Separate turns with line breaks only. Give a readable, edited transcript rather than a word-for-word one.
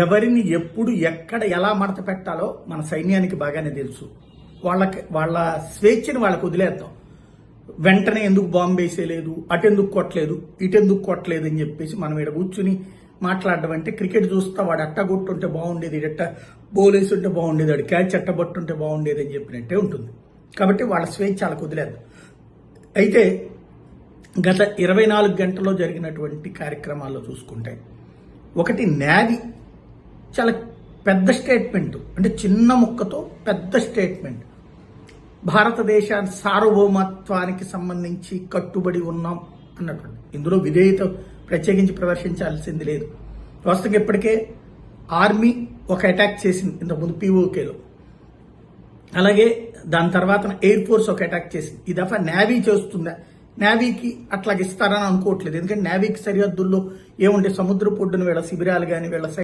ఎవరిని ఎప్పుడు ఎక్కడ ఎలా మడత పెట్టాలో మన సైన్యానికి బాగానే తెలుసు. వాళ్ళ స్వేచ్ఛని వాళ్ళకు వదిలేద్దాం. వెంటనే ఎందుకు బాంబు వేసేయలేదు, అటెందుకు కొట్టలేదు, ఇటెందుకు కొట్టలేదు అని చెప్పేసి మనం ఇక్కడ కూర్చుని మాట్లాడడం అంటే, క్రికెట్ చూస్తా వాడు అట్ట కొట్టుంటే బాగుండేది, ఇడట్ట బౌలేసి ఉంటే బాగుండేది, వాడు క్యాచ్ అట్టబట్టుంటే బాగుండేది అని చెప్పినట్టే ఉంటుంది. కాబట్టి వాళ్ళ స్వేచ్ఛ వాళ్ళకు వదిలేద్దాం. అయితే గత 24 గంటల్లో జరిగినటువంటి కార్యక్రమాల్లో చూసుకుంటే, ఒకటి నేవీ చాలా పెద్ద స్టేట్మెంట్, అంటే చిన్న ముక్కతో పెద్ద స్టేట్మెంట్. భారతదేశ సార్వభౌమత్వానికి సంబంధించి కట్టుబడి ఉన్నాం అన్నటువంటి, ఇందులో విధేయత ప్రత్యేకించి ప్రదర్శించాల్సింది లేదు. వాస్తవంగా ఇప్పటికే ఆర్మీ ఒక అటాక్ చేసింది ఇంతకుముందు POKలో, అలాగే దాని తర్వాత ఎయిర్ ఫోర్స్ ఒక అటాక్ చేసింది. ఈ దఫా నేవీ చేస్తుందా? నేవీకి అట్లాగిస్తారని అనుకోవట్లేదు. ఎందుకంటే నేవీకి సరిహద్దుల్లో ఏముంటే సముద్ర పొడ్డున వీళ్ళ శిబిరాలు కానీ వీళ్ళ